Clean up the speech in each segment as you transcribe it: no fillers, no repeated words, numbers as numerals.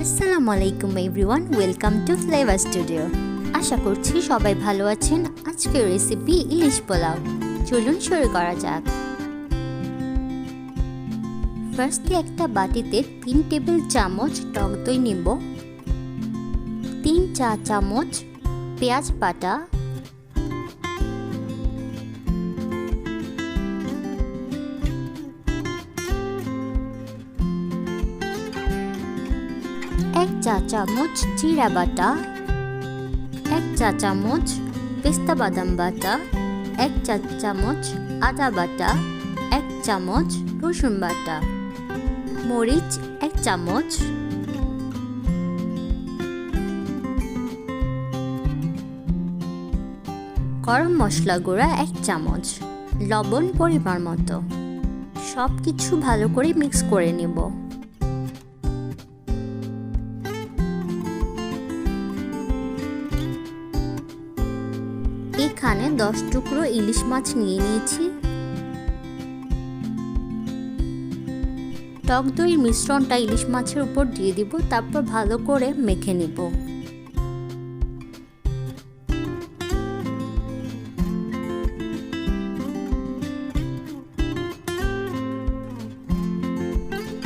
আসসালামু আলাইকুম everyone, welcome to Flavour Studio. আশা করছি সবাই ভালো আছেন। আজকের রেসিপি ইলিশ পোলাও। চলুন শুরু করা যাক। ফার্স্টে একটা বাটিতে 3 টেবিল চামচ টক দই নিব, 3 চা চামচ পেঁয়াজ বাটা, 1 চা চামচ জিরা বাটা, 1 চা চামচ পেস্তা বাদাম বাটা, 1 চা চামচ আদা বাটা, 1 চামচ রসুন বাটা, মরিচ 1 চামচ, গরম মশলা গুঁড়া 1 চামচ, লবণ পরিমাণ মতো। সব কিছু ভালো করে মিক্স করে নেব। এখানে 10 টুকরো ইলিশ মাছ নিয়ে নিয়েছি। টক দইয়ের মিশ্রণটা ইলিশ মাছের উপর দিয়ে দিব, তারপর ভালো করে মেখে নিব।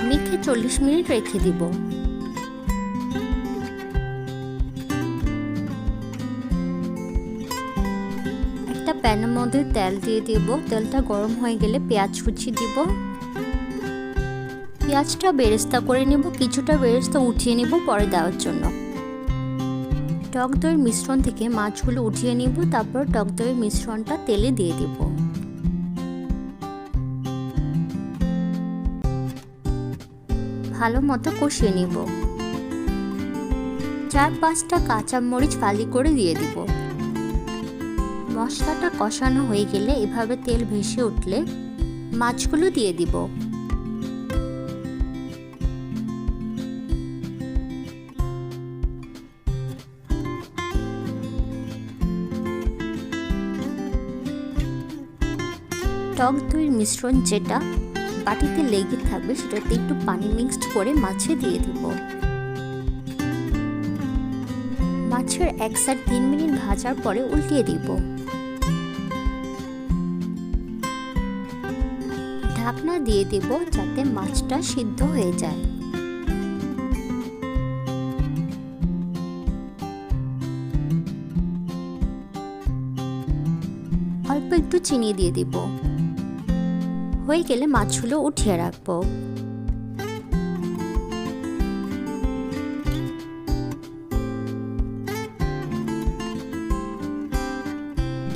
মেখে 40 মিনিট রেখে দিব। প্যানের মধ্যে তেল দিয়ে দেব। তেলটা গরম হয়ে গেলে পেঁয়াজ কুচি দিব। পেঁয়াজটা বেরেস্তা করে নেব, কিছুটা বেরেস্তা উঠিয়ে নেব পরে দেওয়ার জন্য। টক দইয়ের মিশ্রণ থেকে মাছগুলো উঠিয়ে নেব, তারপর টক দইয়ের মিশ্রণটা তেলে দিয়ে দেব। ভালো মতো কষিয়ে নেব। 4-5টা কাঁচা মরিচ ফালি করে দিয়ে দিব। মশলাটা কষানো হয়ে গেলে এভাবে তেল ভেসে উঠলে মাছগুলো দিয়ে দিব। টক দইয়ের মিশ্রণ যেটা বাটিতে লেগে থাকবে সেটাতে একটু পানি মিক্সড করে মাছে দিয়ে দিব। মাছের এক সাইড 3 মিনিট ভাজার পরে উল্টিয়ে দিব। ঢাকনা দিয়ে দেব যাতে মাছটা সিদ্ধ হয়ে যায়। অল্প একটু চিনি দিয়ে দিব। হয়ে গেলে মাছগুলো উঠিয়ে রাখবো।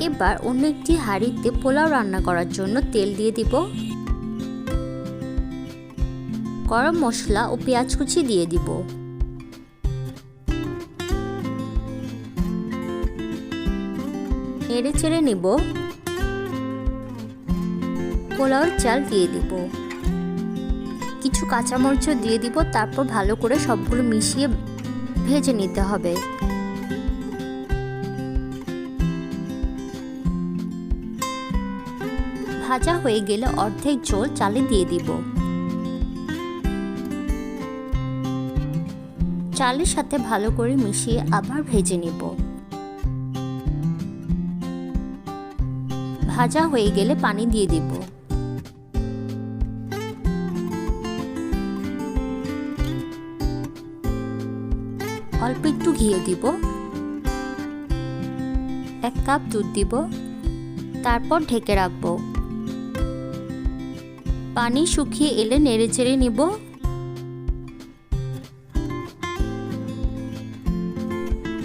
এবার অন্য একটি হাঁড়িতে পোলাও রান্না করার জন্য তেল দিয়ে দিব। গরম মশলা ও পেঁয়াজ কুচি দিয়ে দিব। নেড়ে চেড়ে নিব। পোলাওর চাল দিয়ে দিব। কিছু কাঁচামরিচ দিয়ে দিব, তারপর ভালো করে সবগুলো মিশিয়ে ভেজে নিতে হবে। ভাজা হয়ে গেলে অর্ধেক ঝোল চালে দিয়ে দিব। চালের সাথে ভালো করে মিশিয়ে আবার ভেজে নিব। ভাজা হয়ে গেলে পানি দিয়ে দিব। অল্প একটু ঘি দিব। 1 কাপ দুধ দিব, তারপর ঢেকে রাখবো। পানি শুকিয়ে এলে নেড়ে চেড়ে নিব।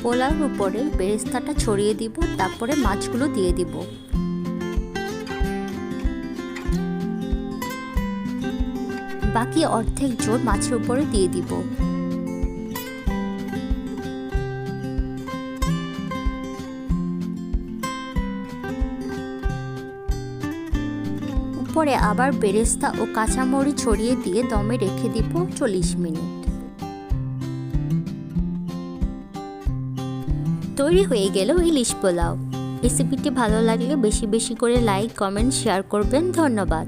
পোলাওর উপরে বেরেস্তাটা ছড়িয়ে দিব, তারপরে মাছগুলো দিয়ে দিব। বাকি অর্ধেক ঝোল মাছের উপরে দিয়ে দিব। উপরে আবার বেরেস্তা ও কাঁচামরিচ ছড়িয়ে দিয়ে দমে রেখে দিব 40 মিনিট। তৈরি হয়ে গেল ইলিশ পোলাও। রেসিপিটি ভালো লাগলে বেশি বেশি করে লাইক, কমেন্ট, শেয়ার করবেন। ধন্যবাদ।